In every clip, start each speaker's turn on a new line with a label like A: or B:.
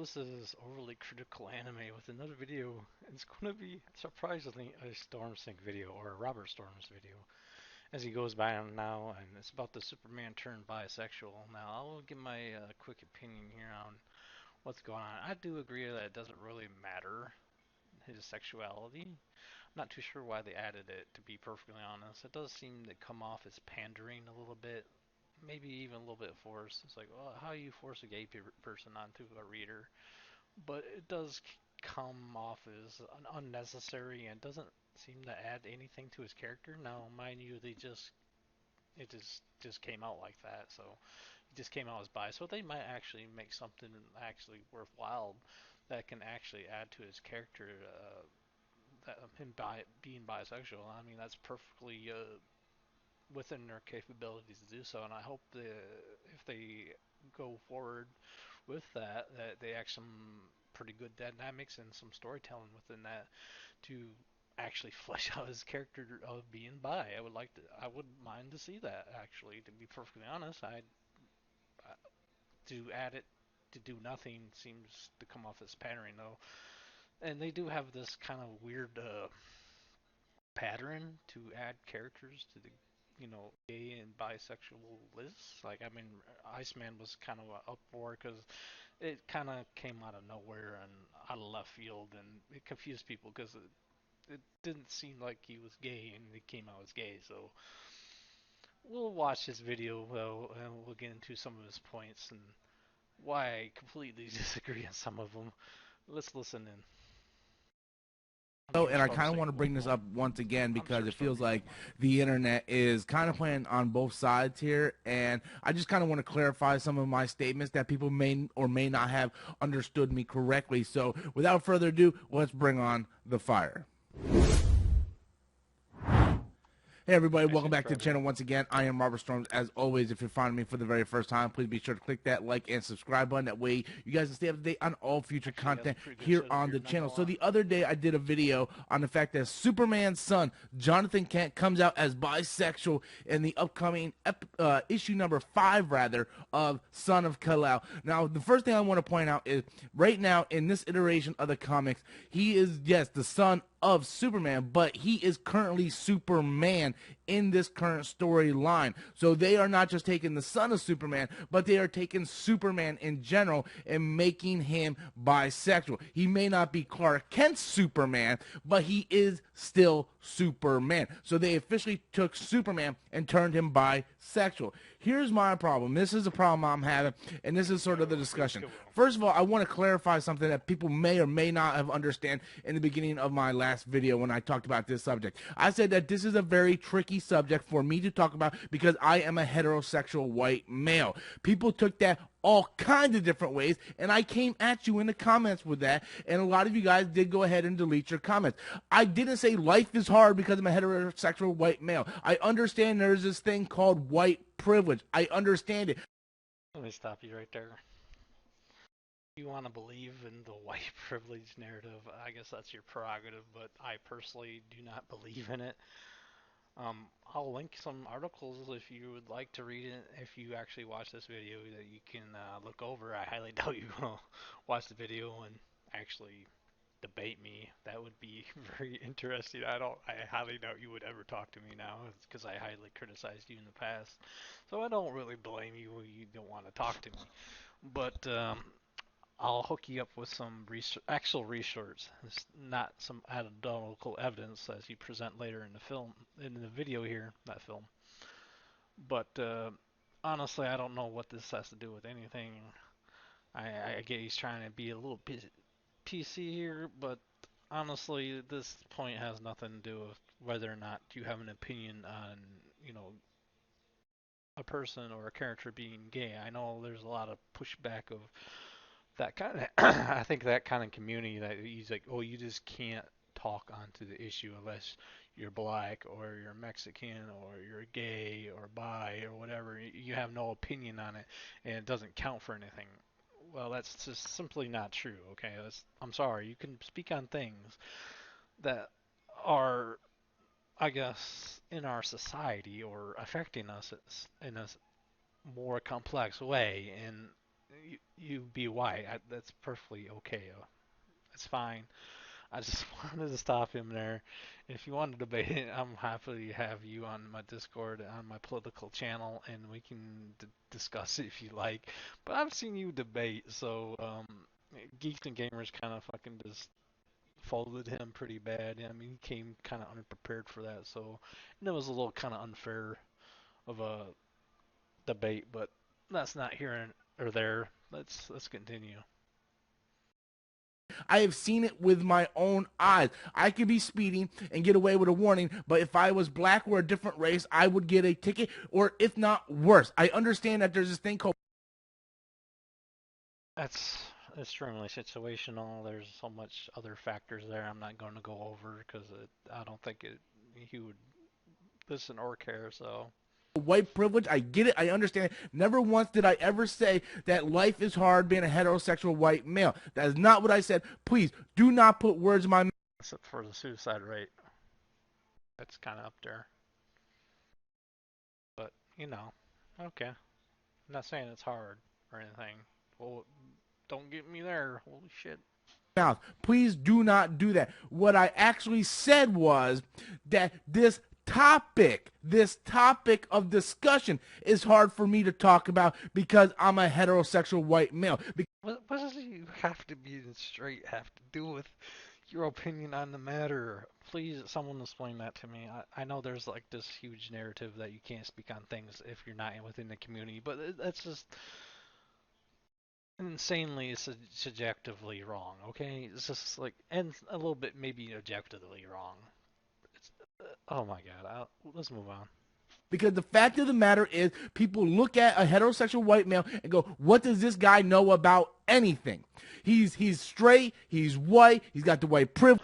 A: post this overly critical anime with another video. It's going to be surprisingly a Stormsync video or a Robert Storms video as he goes by on now, and it's about the Superman turned bisexual. Now, I'll give my quick opinion here on what's going on. I do agree that it doesn't really matter his sexuality. I'm not too sure why they added it, to be perfectly honest. It does seem to come off as pandering a little bit, maybe even a little bit forced. It's like, well, how do you force a gay person onto a reader? But it does come off as unnecessary and doesn't seem to add anything to his character. Now, mind you, it just came out like that, so it just came out as bi. So they might actually make something actually worthwhile that can actually add to his character. That him being bisexual. I mean, that's perfectly within their capabilities to do so, and I hope if they go forward with that, that they add some pretty good dynamics and some storytelling within that to actually flesh out his character of being bi. I would mind to see that actually. To be perfectly honest, to add it to do nothing seems to come off as pandering though, and they do have this kind of weird pattern to add characters to the gay and bisexual lists. Like I mean, Iceman was kind of a uproar because it kind of came out of nowhere and out of left field, and it confused people because it didn't seem like he was gay, and he came out as gay. So we'll watch this video though, and we'll get into some of his points and why I completely disagree on some of them. Let's listen in. I'm
B: Oh,
A: sure
B: and I kind of
A: Stormsync
B: want to bring this up once again
A: I'm
B: because
A: sure
B: it feels
A: Stormsync
B: like
A: won't mind.
B: the internet is kind of playing on both sides here, and I just kind of want to clarify some of my statements that people may or may not have understood me correctly. So, without further ado, let's bring on the fire. Hey everybody,
A: Nice
B: welcome back to
A: intro
B: the
A: there.
B: channel once again. I am Robert Storms. As always, if you're finding me for the very first time, please be sure to click that like and subscribe button. That way you guys can stay up to date on all future
A: Actually, has a
B: content
A: pretty good
B: here
A: setup
B: on
A: here,
B: the
A: not
B: channel.
A: gonna
B: So
A: lie.
B: the other day I did a video on the fact that Superman's son, Jonathan Kent, comes out as bisexual in the upcoming issue number 5 rather of Son of Kal-El. Now, the first thing I want to point out is right now in this iteration of the comics, he is, yes, the son of Superman, but he is currently Superman in this current storyline. So they are not just taking the son of Superman, but they are taking Superman in general and making him bisexual. He may not be Clark Kent's Superman, but he is still Superman. So they officially took Superman and turned him bisexual. Here's my problem. This is a problem I'm having, and this is sort of the
A: Let's
B: discussion.
A: go.
B: First of all, I want to clarify something that people may or may not have understand in the beginning of my last video when I talked about this subject. I said that this is a very tricky subject for me to talk about because I am a heterosexual white male. People took that all kinds of different ways, and I came at you in the comments with that, and a lot of you guys did go ahead and delete your comments. I didn't say life is hard because I'm a heterosexual white male. I understand there's this thing called white privilege. I understand it.
A: Let me stop you right there. You want to believe in the white privilege narrative, I guess that's your prerogative, but I personally do not believe in it. I'll link some articles if you would like to read it. If you actually watch this video, that you can look over. I highly doubt you will watch the video and actually debate me. That would be very interesting. I highly doubt you would ever talk to me now because I highly criticized you in the past. So I don't really blame you when you don't want to talk to me. But I'll hook you up with some actual research, it's not some anecdotal evidence as you present later in the film, in the video here, that film. But honestly, I don't know what this has to do with anything. I get he's trying to be a little bit PC here, but honestly, this point has nothing to do with whether or not you have an opinion on, you know, a person or a character being gay. I know there's a lot of pushback of that kind of I think that kind of community that he's like, oh, you just can't talk onto the issue unless you're black or you're Mexican or you're gay or bi or whatever. You have no opinion on it and it doesn't count for anything. Well, that's just simply not true. Okay, I'm sorry. You can speak on things that are, I guess, in our society or affecting us in a more complex way, and you be white. That's perfectly okay. It's fine. I just wanted to stop him there. If you want to debate it, I'm happy to have you on my Discord, on my political channel, and we can discuss it if you like. But I've seen you debate, so Geeks and Gamers kind of fucking just folded him pretty bad. I mean, he came kind of unprepared for that, so and it was a little kind of unfair of a debate. But that's not here or there. Let's continue.
B: I have seen it with my own eyes. I could be speeding and get away with a warning, but if I was black or a different race, I would get a ticket, or if not worse. I understand that there's this thing called...
A: That's extremely situational. There's so much other factors there I'm not going to go over because I don't think he would listen or care. So
B: white privilege. I get it. I understand it. Never once did I ever say that life is hard being a heterosexual white male. That is not what I said. Please do not put words in my mouth.
A: except for the suicide rate, that's kind of up there. But okay. I'm not saying it's hard or anything. Well, don't get me there. Holy shit.
B: Mouth. Please do not do that. What I actually said was that this topic of discussion is hard for me to talk about because I'm a heterosexual white male.
A: What does you have to be straight have to do with your opinion on the matter? Please, someone explain that to me. I know there's like this huge narrative that you can't speak on things if you're not within the community, but that's just insanely subjectively wrong, okay? It's just like, and a little bit maybe objectively wrong. It's, oh my god, let's move on.
B: Because the fact of the matter is, people look at a heterosexual white male and go, what does this guy know about anything? He's straight, he's white, he's got the white privilege.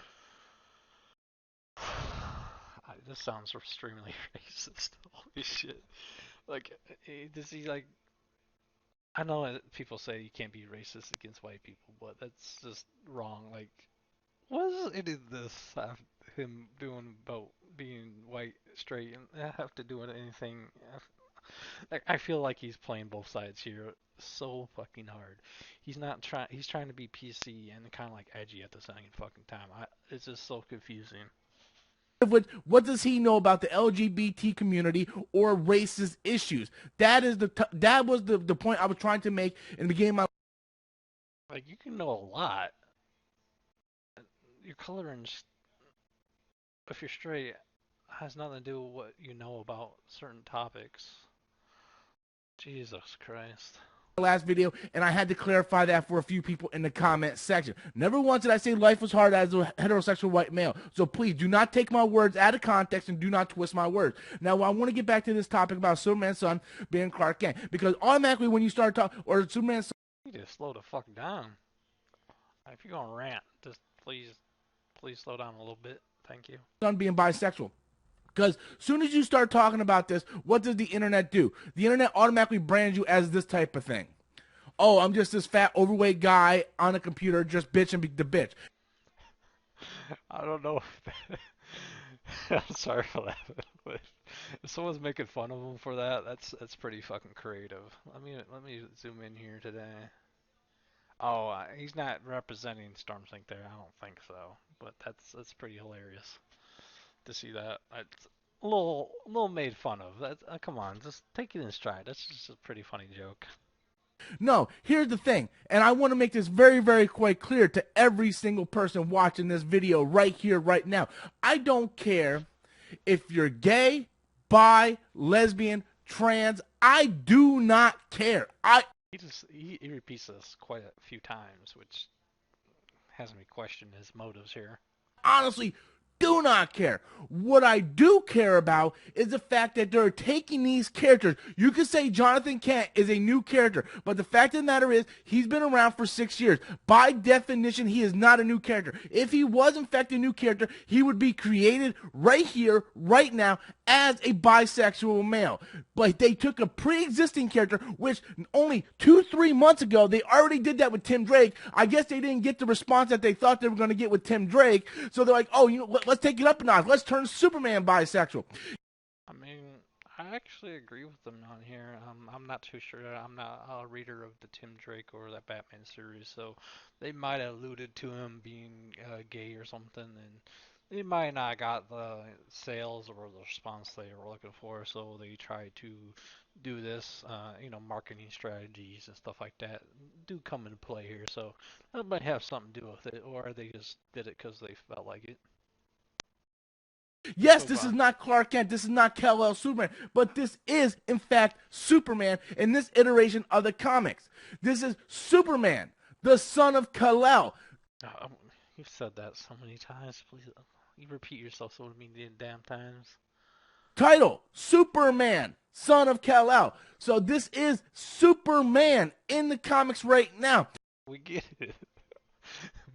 A: This sounds extremely racist. Holy shit. Like, does he like... I know people say you can't be racist against white people, but that's just wrong. Like, what does any of this have him doing about being white, straight, and have to do with anything? Like, I feel like he's playing both sides here so fucking hard. He's not trying. He's trying to be PC and kind of like edgy at the same fucking time. It's just so confusing.
B: What does he know about the LGBT community or racist issues? That is that was the point I was trying to make in the beginning of my...
A: Like, you can know a lot. Your color and if you're straight has nothing to do with what you know about certain topics. Jesus Christ.
B: Last video, and I had to clarify that for a few people in the comment section. Never once did I say life was hard as a heterosexual white male. So please do not take my words out of context and do not twist my words. Now, I want to get back to this topic about Superman's son being Clark Kent, because automatically when you start talking, or Superman's son...
A: You need to slow the fuck down. If you're gonna rant, just please slow down a little bit. Thank you.
B: Son being bisexual. Because as soon as you start talking about this, what does the internet do? The internet automatically brands you as this type of thing. Oh, I'm just this fat, overweight guy on a computer just bitching the bitch.
A: I don't know if that... I'm sorry for that. But if someone's making fun of him for that, that's pretty fucking creative. Let me zoom in here today. Oh, he's not representing Stormsync there. I don't think so. But that's pretty hilarious to see that. It's a little made fun of. That come on, just take it in stride. That's just a pretty funny joke.
B: No, here's the thing, and I want to make this very, very quite clear to every single person watching this video right here, right now. I don't care if you're gay, bi, lesbian, trans. I do not care.
A: He repeats this quite a few times, which has me question his motives here.
B: Honestly, do not care. What I do care about is the fact that they're taking these characters. You could say Jonathan Kent is a new character, but the fact of the matter is he's been around for 6 years. By definition, he is not a new character. If he was in fact a new character, he would be created right here, right now, as a bisexual male. But they took a pre-existing character, which only 2-3 months ago, they already did that with Tim Drake. I guess they didn't get the response that they thought they were going to get with Tim Drake. So they're like, oh, let's take it up a notch. Let's turn Superman bisexual.
A: I mean, I actually agree with them on here. I'm not too sure. I'm not a reader of the Tim Drake or that Batman series, so they might have alluded to him being gay or something, and they might not got the sales or the response they were looking for, so they tried to do this, marketing strategies and stuff like that do come into play here. So that might have something to do with it, or they just did it because they felt like it.
B: Yes,
A: So go
B: this is
A: on.
B: not Clark Kent. This is not Kal-El Superman. But this is, in fact, Superman in this iteration of the comics. This is Superman, the son of Kal-El.
A: Um, you've said that so many times. Please, you repeat yourself so many damn times.
B: Title, Superman, son of Kal-El. So this is Superman in the comics right now.
A: We get it.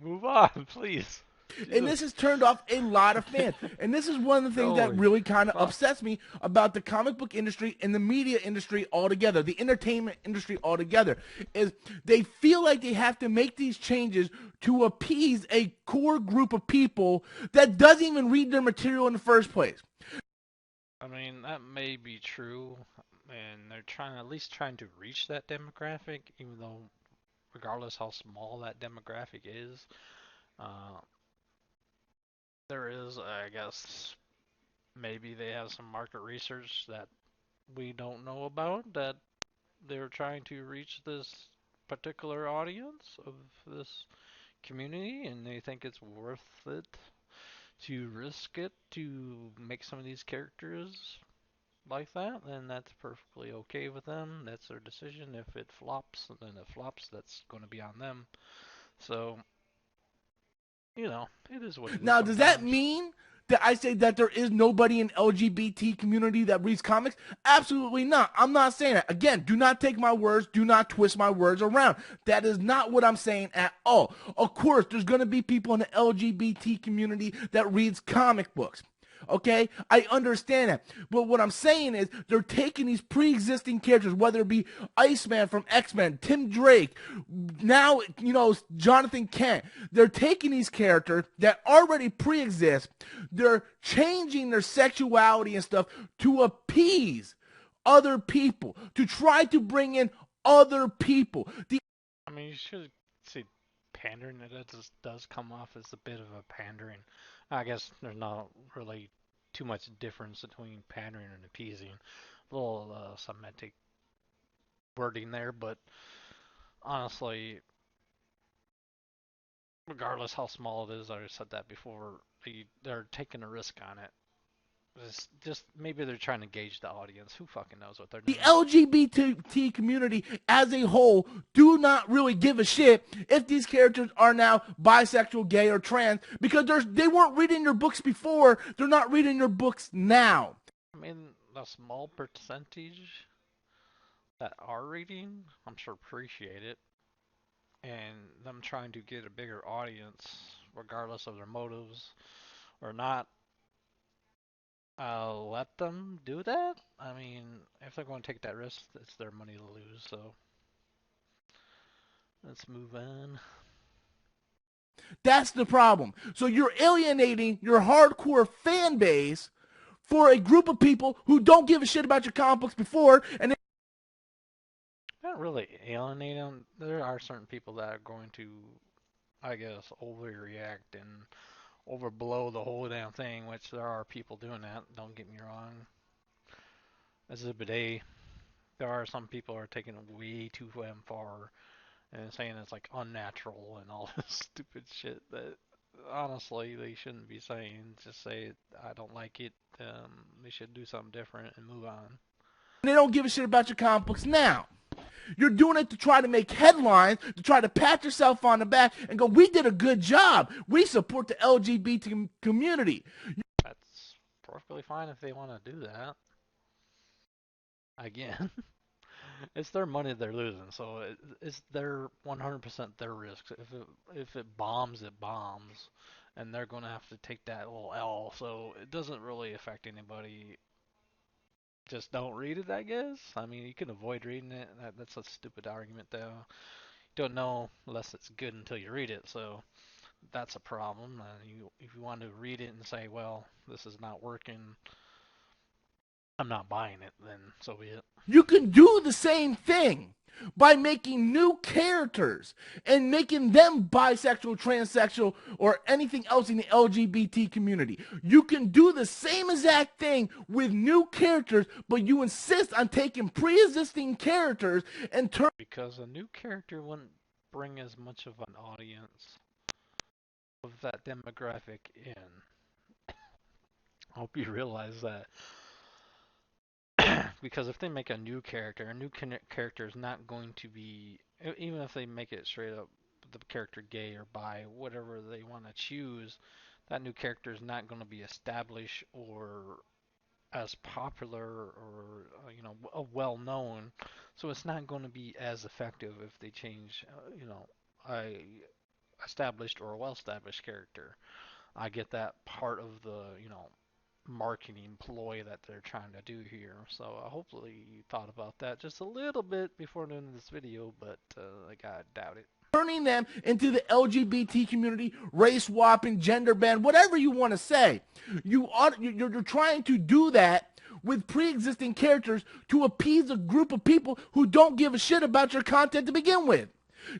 A: Move on, please.
B: And
A: Jesus.
B: this has turned off a lot of fans. And this is one of the things that
A: Holy
B: really kind of
A: fuck.
B: upsets me about the comic book industry and the media industry altogether, the entertainment industry altogether, is they feel like they have to make these changes to appease a core group of people that doesn't even read their material in the first place.
A: I mean, that may be true, and they're trying at least trying to reach that demographic, even though regardless how small that demographic is, uh, there is, I guess, maybe they have some market research that we don't know about that they're trying to reach this particular audience of this community, and they think it's worth it to risk it to make some of these characters like that, then that's perfectly okay with them. That's their decision. If it flops, then it flops. That's going to be on them. So, it is what it is
B: Now, does that
A: sometimes.
B: mean that I say that there is nobody in LGBT community that reads comics? Absolutely not. I'm not saying that. Again, do not take my words, do not twist my words around. That is not what I'm saying at all. Of course, there's going to be people in the LGBT community that reads comic books. Okay, I understand that. But what I'm saying is they're taking these pre-existing characters, whether it be Iceman from X-Men, Tim Drake, now, Jonathan Kent. They're taking these characters that already pre-exist. They're changing their sexuality and stuff to appease other people, to try to bring in other people.
A: I mean, you should see pandering. That just does come off as a bit of a pandering. I guess there's not really too much difference between pandering and appeasing. A little semantic wording there, but honestly, regardless how small it is, I said that before, they're taking a risk on it. Just maybe they're trying to gauge the audience. Who fucking knows what they're
B: The
A: doing?
B: LGBT community as a whole do not really give a shit if these characters are now bisexual, gay, or trans because they weren't reading your books before. They're not reading your books now.
A: I mean, a small percentage that are reading, I'm sure appreciate it, and them trying to get a bigger audience, regardless of their motives or not. I'll let them do that. I mean, if they're going to take that risk, it's their money to lose. So let's move on.
B: That's the problem. So you're alienating your hardcore fan base for a group of people who don't give a shit about your comic books before, and
A: Not really alienate them. There are certain people that are going to, I guess, overreact and overblow the whole damn thing, which there are people doing that. Don't get me wrong. Exhibit A, there are some people who are taking it way too far and saying it's like unnatural and all this stupid shit that honestly they shouldn't be saying. Just say I don't like it. They should do something different and move on.
B: they don't give a shit about your comic books now. You're doing it to try to make headlines, to try to pat yourself on the back and go, we did a good job. We support the LGBT community.
A: That's perfectly fine if they want to do that. Again, it's their money they're losing, so it's their 100% their risk. If it bombs, it bombs, and they're going to have to take that little L. So it doesn't really affect anybody. Just don't read it, I guess. I mean, you can avoid reading it. That's a stupid argument, though. You don't know unless it's good until you read it, so that's a problem. If you want to read it and say, well, this is not working, I'm not buying it, then so be it.
B: You can do the same thing by making new characters and making them bisexual, transsexual, or anything else in the LGBT community. You can do the same exact thing with new characters, but you insist on taking pre-existing characters and turn.
A: Because a new character wouldn't bring as much of an audience of that demographic in. I hope you realize that. Because if they make a new character, a new character is not going to be, even if they make it straight up the character gay or bi, whatever they want to choose, that new character is not going to be established or as popular or well known, so it's not going to be as effective if they change a established or well established character. I get that part of the marketing ploy that they're trying to do here. So hopefully you thought about that just a little bit before the end of this video, but like, I doubt it.
B: Turning them into the LGBT community, race swapping, gender band, whatever you want to say. You're trying to do that with pre-existing characters to appease a group of people who don't give a shit about your content to begin with.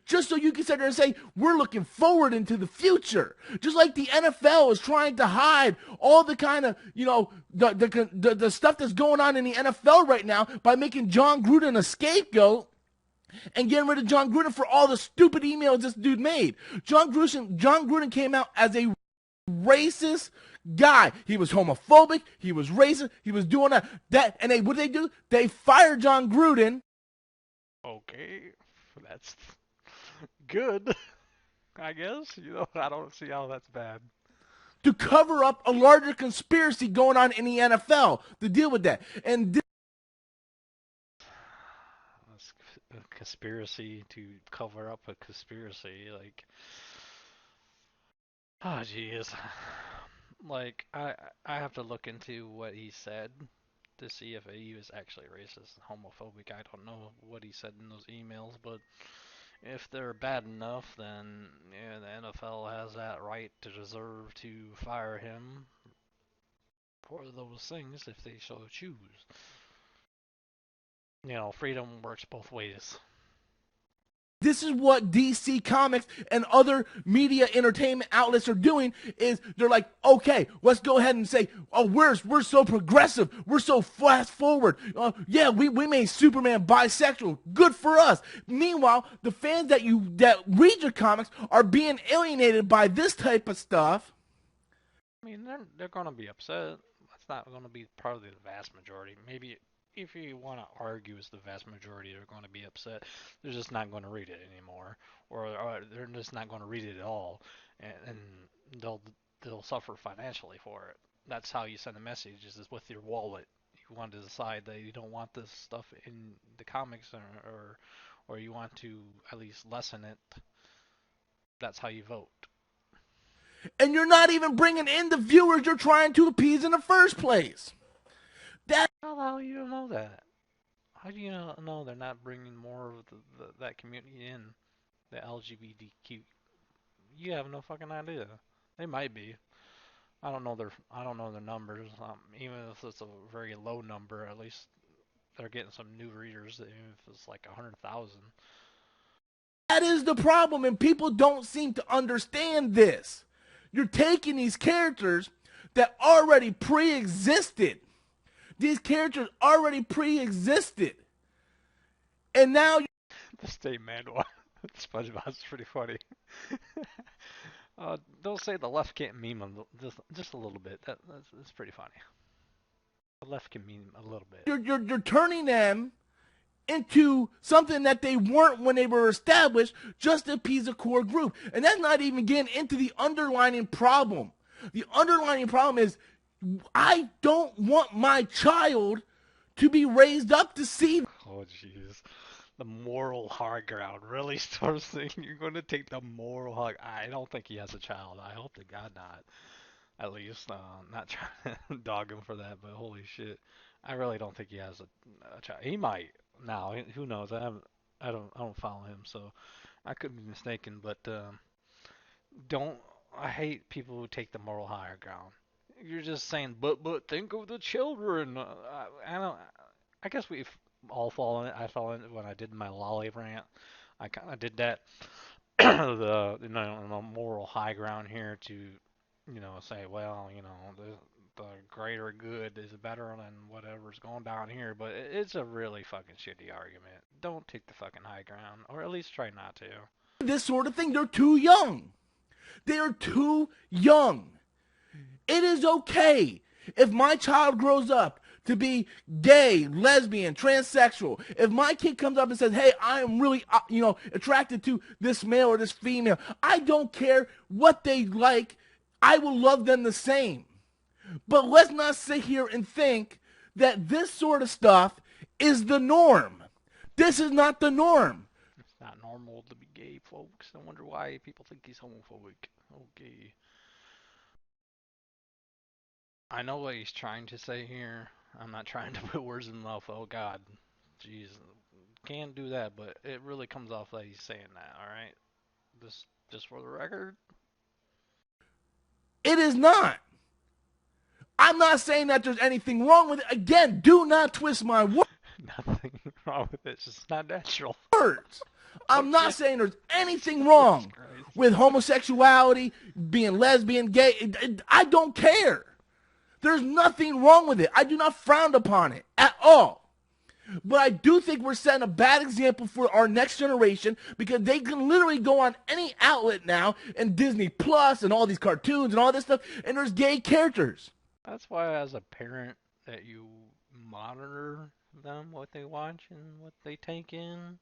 B: Just so you can sit there and say, we're looking forward into the future. Just like the NFL is trying to hide all the kind of, the stuff that's going on in the NFL right now by making Jon Gruden a scapegoat and getting rid of Jon Gruden for all the stupid emails this dude made. Jon Gruden came out as a racist guy. He was homophobic. He was racist. He was doing that. And what did they do? They fired Jon Gruden.
A: Okay, that's good, I guess. I don't see how that's bad.
B: To cover up a larger conspiracy going on in the NFL to deal with that. And
A: A conspiracy to cover up a conspiracy, like, oh jeez. Like, I have to look into what he said to see if he was actually racist and homophobic. I don't know what he said in those emails, but if they're bad enough, then yeah, the NFL has that right to deserve to fire him for those things if they so choose. Freedom works both ways.
B: this is what DC Comics and other media entertainment outlets are doing is they're like, okay, let's go ahead and say, oh, we're so progressive. We're so fast forward. Yeah, we made Superman bisexual. Good for us. Meanwhile, the fans that read your comics are being alienated by this type of stuff.
A: I mean, they're going to be upset. That's not going to be probably the vast majority. Maybe if you want to argue it's the vast majority, they're going to be upset. They're just not going to read it anymore, or they're just not going to read it at all, and they'll suffer financially for it. That's how you send a message: is with your wallet. You want to decide that you don't want this stuff in the comics, or you want to at least lessen it. That's how you vote.
B: And you're not even bringing in the viewers you're trying to appease in the first place.
A: How the hell you don't know that? How do you know they're not bringing more of that community in? The LGBTQ. You have no fucking idea. They might be. I don't know their numbers. Even if it's a very low number, at least they're getting some new readers. Even if it's like 100,000.
B: That is the problem, and people don't seem to understand this. You're taking these characters that already pre-existed. These characters already pre-existed. And now
A: The state manual. SpongeBob's pretty funny. They'll say the left can't meme just a little bit. That's pretty funny. The left can meme a little bit.
B: you're turning them into something that they weren't when they were established, just to appease a core group. And that's not even getting into the underlying problem. The underlying problem is I don't want my child to be raised up to see.
A: Oh jeez. The moral high ground really starts thinking you're going to take the moral high. I don't think he has a child. I hope to God not. At least, not trying to dog him for that, but holy shit, I really don't think he has a child. He might now. Who knows? I don't follow him, so I could be mistaken. But don't. I hate people who take the moral higher ground. You're just saying, but think of the children. I don't. I guess we've all fallen. I fell in when I did my lolly rant. I kind of did that. The moral high ground here to, say, well, the greater good is better than whatever's going down here. But it's a really fucking shitty argument. Don't take the fucking high ground, or at least try not to.
B: This sort of thing, they're too young. They're too young. It is okay if my child grows up to be gay, lesbian, transsexual. If my kid comes up and says, hey, I am really, attracted to this male or this female, I don't care what they like. I will love them the same. But let's not sit here and think that this sort of stuff is the norm. This is not the norm.
A: It's not normal to be gay, folks. I wonder why people think he's homophobic. Okay. I know what he's trying to say here. I'm not trying to put words in mouth. Oh God, jeez, can't do that. But it really comes off that he's saying that. All right, just for the record.
B: It is not. I'm not saying that there's anything wrong with it. Again, do not twist my words.
A: Nothing wrong with it. It's just not natural.
B: I'm not saying there's anything wrong with homosexuality, being lesbian, gay. I don't care. There's nothing wrong with it. I do not frown upon it at all. But I do think we're setting a bad example for our next generation because they can literally go on any outlet now and Disney Plus and all these cartoons and all this stuff, and there's gay characters.
A: That's why, as a parent, that you monitor them, what they watch and what they take in.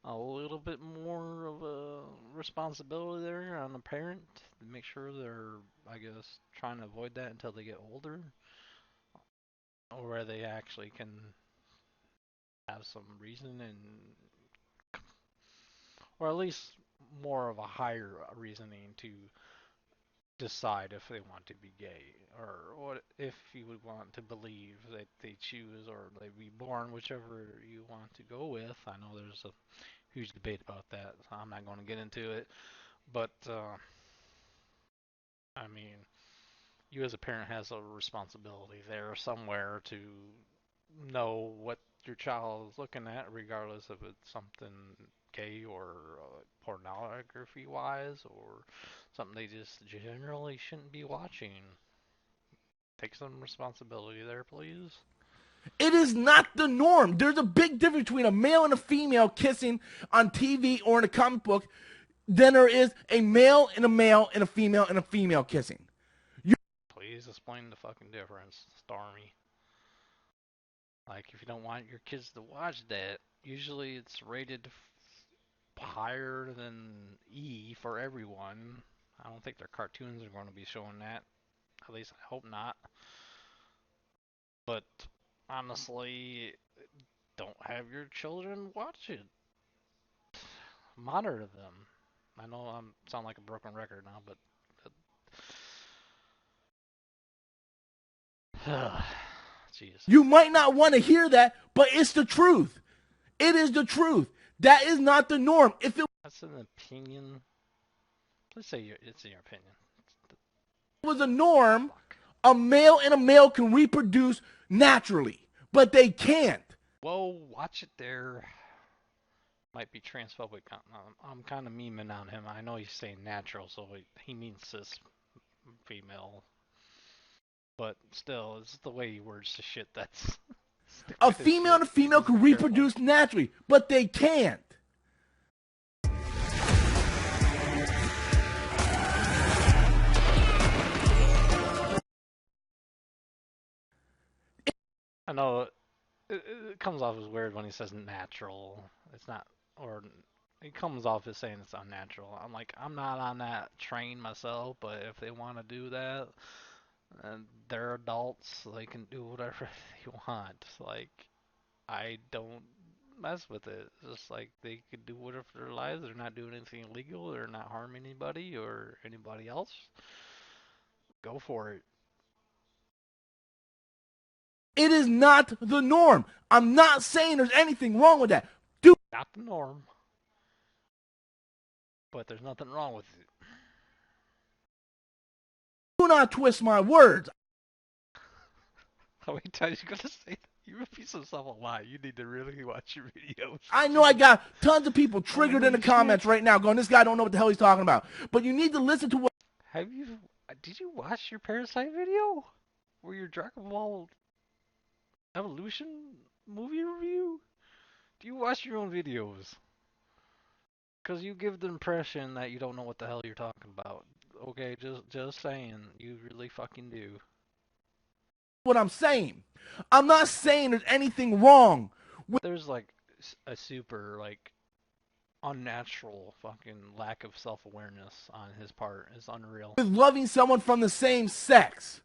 A: A little bit more of a responsibility there on the parent to make sure they're, I guess, trying to avoid that until they get older, or where they actually can have some reason or at least more of a higher reasoning to decide if they want to be gay or what if you would want to believe that they choose or they be born, whichever you want to go with. I know there's a huge debate about that, so I'm not going to get into it. But I mean, you as a parent has a responsibility there somewhere to know what your child is looking at, regardless if it's something gay or pornography wise or something they just generally shouldn't be watching. Take some responsibility there, please.
B: It is not the norm. There's a big difference between a male and a female kissing on TV or in a comic book than there is a male and a male and a female kissing.
A: Please explain the fucking difference, Stormy. Like, if you don't want your kids to watch that, usually it's rated higher than E for everyone. I don't think their cartoons are going to be showing that. At least I hope not. But honestly, don't have your children watch it. Monitor them. I know I sound like a broken record now, but jeez.
B: You might not want to hear that, but it's the truth. It is the truth. That is not the norm. If it
A: That's an opinion. Please say it's in your opinion.
B: was a norm, a male and a male can reproduce naturally, but they can't.
A: Well, watch it there. Might be transphobic. I'm kind of memeing on him. I know he's saying natural, so he means cis female. But still, it's the way he words the shit that's...
B: A female and a female can reproduce naturally, but they can't.
A: I know it comes off as weird when he says natural. It's not, or it comes off as saying it's unnatural. I'm like, I'm not on that train myself, but if they want to do that, and they're adults, so they can do whatever they want. Like, I don't mess with it. It's just like they could do whatever their lives. They're not doing anything illegal. They're not harming anybody or anybody else. Go for it.
B: It is not the norm. I'm not saying there's anything wrong with that.
A: Not the norm. But there's nothing wrong with it.
B: Do not twist my words.
A: How many times you gonna say that? You repeat yourself a lot. You need to really watch your videos.
B: I know I got tons of people triggered in the
A: Holy
B: comments
A: shit.
B: right now going, this guy don't know what the hell he's talking about. But you need to listen to what
A: Did you watch your Parasite video? Where your Dragon Ball Evolution movie review? Do you watch your own videos? Because you give the impression that you don't know what the hell you're talking about. Okay, just saying, you really fucking do.
B: I'm saying. I'm not saying there's anything wrong
A: There's like a super like unnatural fucking lack of self-awareness on his part. It's unreal.
B: with loving someone from the same sex.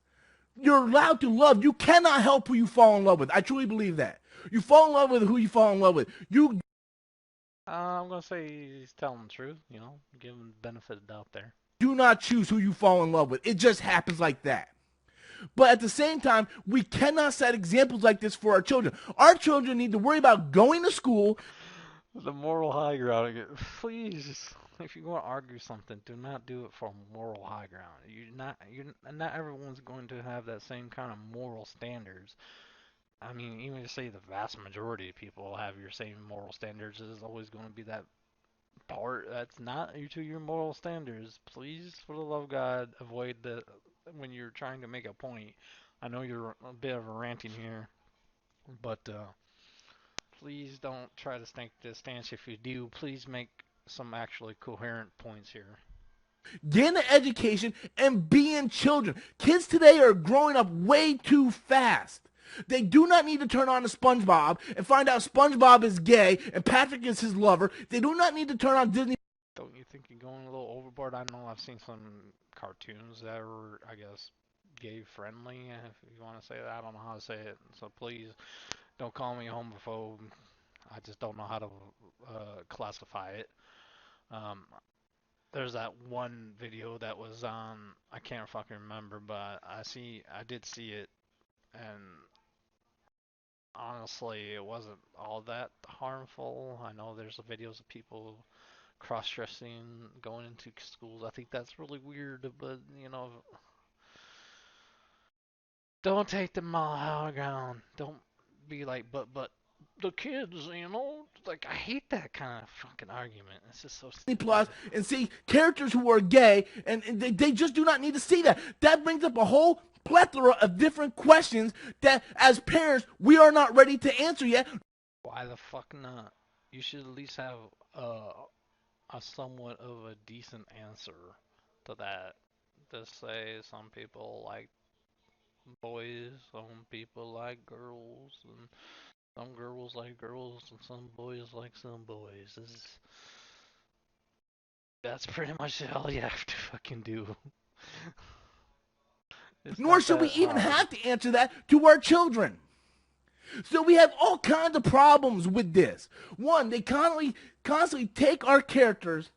B: You're allowed to love. You cannot help who you fall in love with. I truly believe that. You fall in love with who you fall in love with. You
A: I'm gonna say he's telling the truth. You know, give him the benefit of the doubt there.
B: do not choose who you fall in love with. It just happens like that. But at the same time, we cannot set examples like this for our children. Our children need to worry about going to school.
A: The moral high ground. Please, if you're going to argue something, do not do it for moral high ground. Not everyone's going to have that same kind of moral standards. I mean, even to say the vast majority of people have your same moral standards, there's always going to be that part that's not to your moral standards. Please, for the love of God, avoid the when you're trying to make a point. I know you're a bit of a ranting here, but please don't try to take this stance. If you do, please make some actually coherent points here.
B: Get an education and being children. Kids today are growing up way too fast. They do not need to turn on to SpongeBob and find out SpongeBob is gay and Patrick is his lover. They do not need to turn on Disney.
A: Don't you think you're going a little overboard? I know I've seen some cartoons that are, I guess, gay friendly, if you want to say that. I don't know how to say it, so please don't call me a homophobe. I just don't know how to classify it. Um, there's that one video that was on, I can't fucking remember, but I did see it, and honestly, it wasn't all that harmful. I know there's videos of people cross-dressing, going into schools. I think that's really weird, but you know, don't take the mile high ground. Don't be like, but the kids, you know, like I hate that kind of fucking argument. It's just so stupid.
B: Plus and see characters who are gay, and they just do not need to see that. That brings up a whole plethora of different questions that, as parents, we are not ready to answer yet.
A: Why the fuck not? You should at least have a somewhat of a decent answer to that. Just say some people like boys, some people like girls, and some girls like girls, and some boys like some boys. That's pretty much all you have to fucking do.
B: Nor should we even have to answer that to our children. So we have all kinds of problems with this. One, they constantly take our characters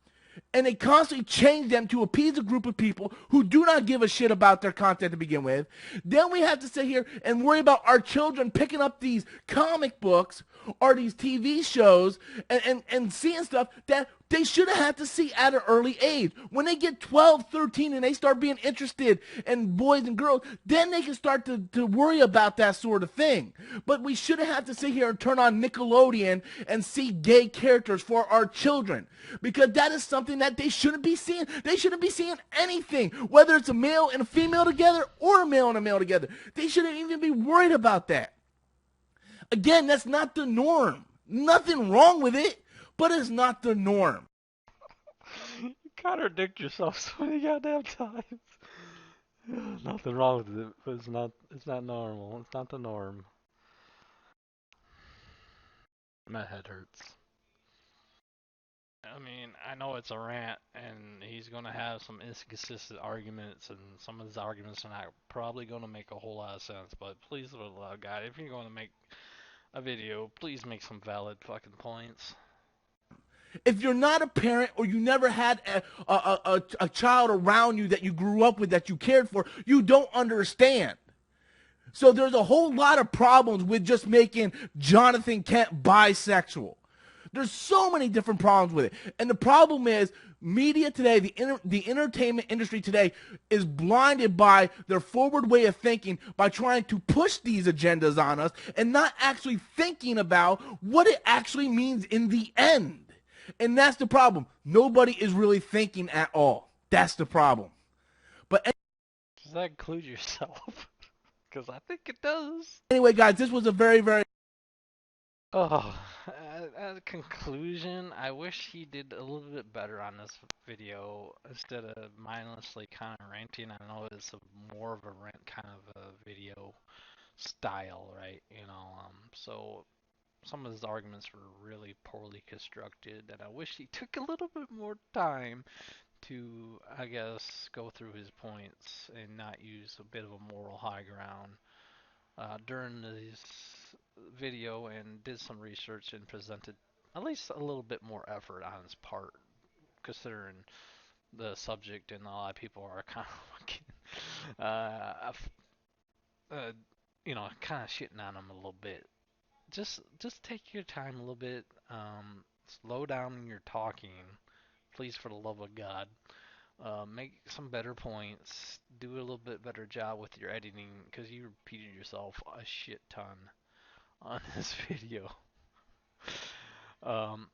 B: and they constantly change them to appease a group of people who do not give a shit about their content to begin with. Then we have to sit here and worry about our children picking up these comic books or these TV shows and seeing stuff that they should have had to see at an early age. When they get 12, 13, and they start being interested in boys and girls, then they can start to worry about that sort of thing. But we shouldn't have to sit here and turn on Nickelodeon and see gay characters for our children, because that is something that they shouldn't be seeing. They shouldn't be seeing anything, whether it's a male and a female together or a male and a male together. They shouldn't even be worried about that. Again, that's not the norm. Nothing wrong with it, but it's not the norm.
A: You contradict yourself so many goddamn times. Nothing wrong with it, but it's not normal. It's not the norm. My head hurts. I mean, I know it's a rant, and he's going to have some inconsistent arguments, and some of his arguments are not probably going to make a whole lot of sense, but please, for the love of God, if you're going to make a video, please make some valid fucking points.
B: If you're not a parent or you never had a child around you that you grew up with, that you cared for, you don't understand. So there's a whole lot of problems with just making Jonathan Kent bisexual. There's so many different problems with it. And the problem is media today, the entertainment industry today is blinded by their forward way of thinking by trying to push these agendas on us and not actually thinking about what it actually means in the end. And that's the problem. Nobody is really thinking at all. That's the problem. But
A: Does that include yourself? Because I think it does.
B: anyway, guys, this was a very, very
A: Oh, as a conclusion, I wish he did a little bit better on this video instead of mindlessly kind of ranting. I know it's more of a rant kind of a video style, right? So some of his arguments were really poorly constructed, and I wish he took a little bit more time to, I guess, go through his points and not use a bit of a moral high ground during this video and did some research and presented at least a little bit more effort on his part, considering the subject and a lot of people are kind of uh, kind of shitting on him a little bit. Just take your time a little bit. Slow down when you're talking, please, for the love of God. Make some better points. Do a little bit better job with your editing because you repeated yourself a shit ton on this video. Um,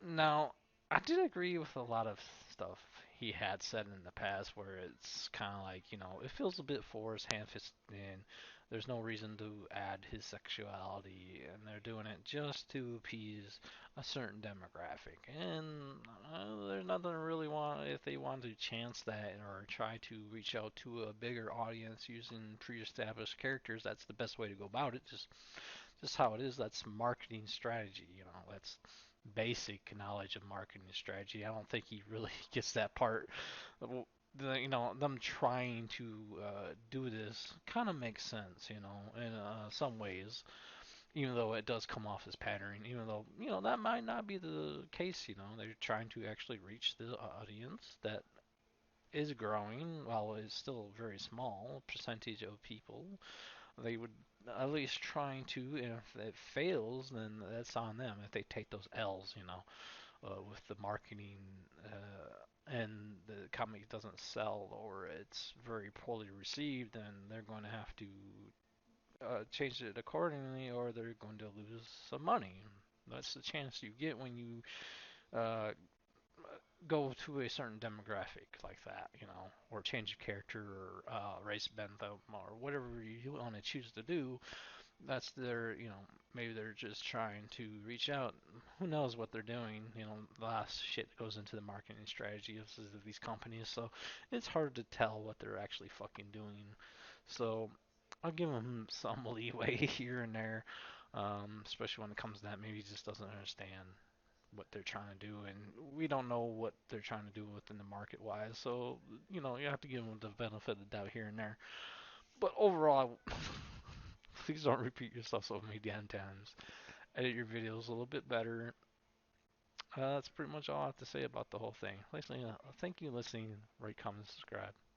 A: Now, I did agree with a lot of stuff he had said in the past where it's kind of like, it feels a bit forced, hand-fisted, and there's no reason to add his sexuality, and they're doing it just to appease a certain demographic. And there's nothing to really want if they want to chance that or try to reach out to a bigger audience using pre-established characters. That's the best way to go about it. Just how it is. That's marketing strategy. That's basic knowledge of marketing strategy. I don't think he really gets that part. Them trying to do this kind of makes sense, in some ways, even though it does come off as patterning, even though, that might not be the case, they're trying to actually reach the audience that is growing while it's still a very small percentage of people. They would at least trying to, and if it fails, then that's on them. If they take those L's, with the marketing and the comic doesn't sell or it's very poorly received, then they're going to have to change it accordingly, or they're going to lose some money. That's the chance you get when you uh, go to a certain demographic like that, or change your character or race bend them or whatever you want to choose to do. That's their, maybe they're just trying to reach out. Who knows what they're doing? The last shit that goes into the marketing strategy of these companies. So it's hard to tell what they're actually fucking doing. So I'll give them some leeway here and there, especially when it comes to that. Maybe he just doesn't understand what they're trying to do, and we don't know what they're trying to do within the market wise. So you have to give them the benefit of the doubt here and there. But overall, please don't repeat yourself so many damn times. Edit your videos a little bit better. That's pretty much all I have to say about the whole thing. Thank you for listening. Rate, comment, subscribe.